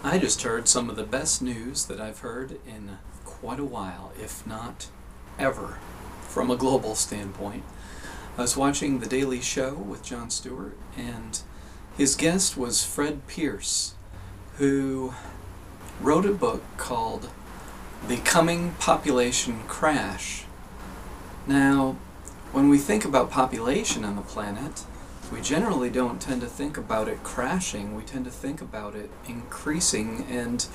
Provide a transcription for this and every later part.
I just heard some of the best news that I've heard in quite a while, if not ever, from a global standpoint. I was watching The Daily Show with Jon Stewart, and his guest was Fred Pearce, who wrote a book called The Coming Population Crash. Now, when we think about population on the planet, we generally don't tend to think about it crashing. We tend to think about it increasing and,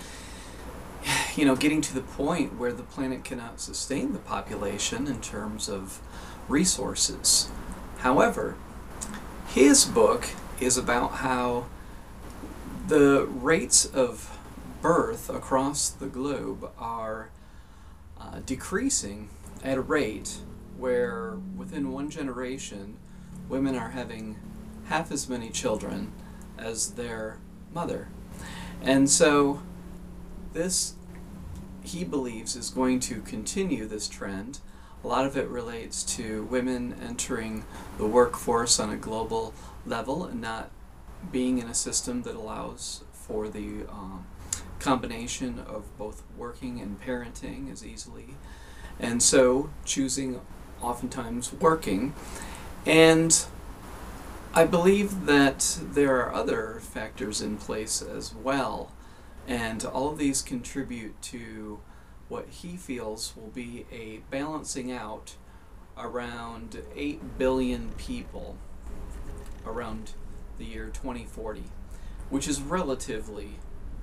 getting to the point where the planet cannot sustain the population in terms of resources. However, his book is about how the rates of birth across the globe are decreasing at a rate where within one generation women are having half as many children as their mother. And so this, he believes, is going to continue this trend. A lot of it relates to women entering the workforce on a global level and not being in a system that allows for the combination of both working and parenting as easily, and so choosing oftentimes working. And I believe that there are other factors in place as well, and all of these contribute to what he feels will be a balancing out around 8 billion people around the year 2040, which is relatively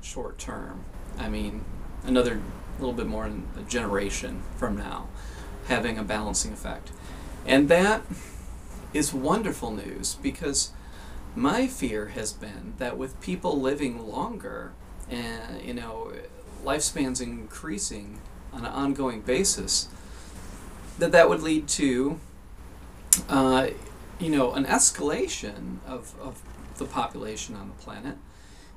short term. I mean, another little bit more than a generation from now, having a balancing effect. And that is wonderful news, because my fear has been that with people living longer and lifespans increasing on an ongoing basis, that would lead to an escalation of the population on the planet.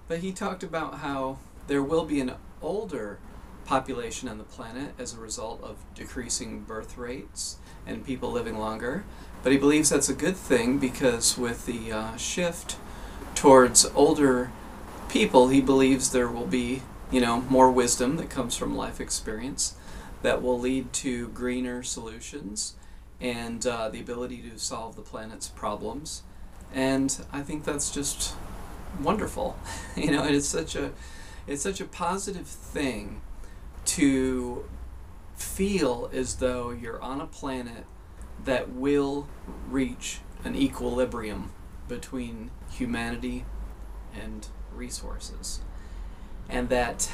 But he talked about how there will be an older population on the planet as a result of decreasing birth rates and people living longer. But he believes that's a good thing, because with the shift towards older people, he believes there will be, more wisdom that comes from life experience that will lead to greener solutions and the ability to solve the planet's problems. And I think that's just wonderful. It's such a positive thing to feel as though you're on a planet that will reach an equilibrium between humanity and resources. And that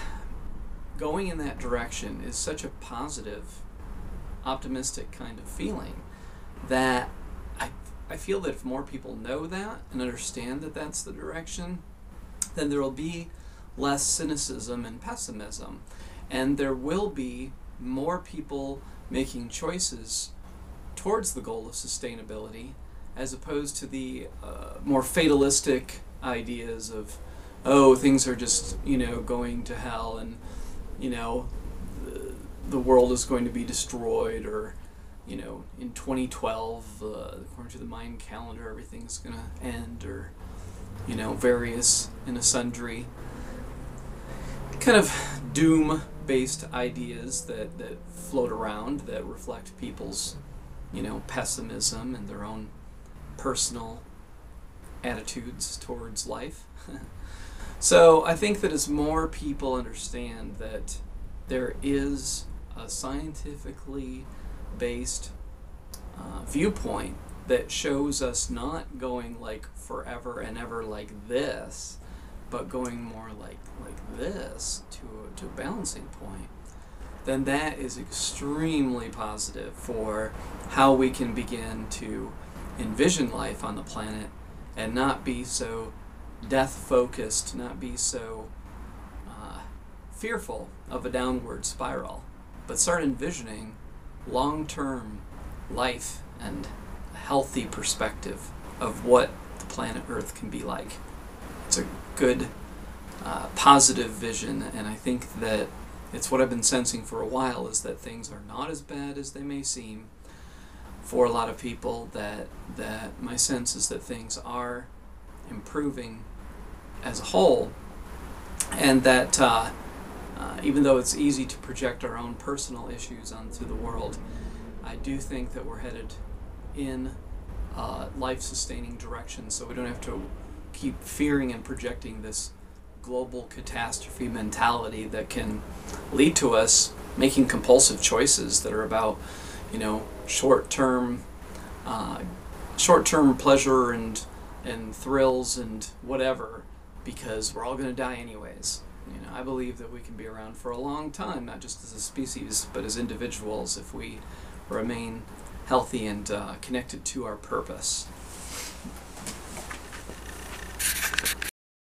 going in that direction is such a positive, optimistic kind of feeling that I feel that if more people know that and understand that that's the direction, then there will be less cynicism and pessimism. And there will be more people making choices towards the goal of sustainability, as opposed to the more fatalistic ideas of, things are just, going to hell, and, the world is going to be destroyed, or, in 2012, according to the Mayan calendar, everything's going to end, or, various and a sundry kind of doom-based ideas that float around that reflect people's, pessimism and their own personal attitudes towards life. So I think that as more people understand that there is a scientifically based viewpoint that shows us not going like forever and ever like this, but going more like this to a balancing point, then that is extremely positive for how we can begin to envision life on the planet and not be so death-focused, not be so fearful of a downward spiral, but start envisioning long-term life and a healthy perspective of what the planet Earth can be like. It's a good, positive vision, and I think that it's what I've been sensing for a while, is that things are not as bad as they may seem for a lot of people, that my sense is that things are improving as a whole, and that even though it's easy to project our own personal issues onto the world, I do think that we're headed in life-sustaining direction, so we don't have to keep fearing and projecting this global catastrophe mentality that can lead to us making compulsive choices that are about, short-term pleasure and thrills and whatever, because we're all going to die anyways. I believe that we can be around for a long time, not just as a species, but as individuals, if we remain healthy and connected to our purpose.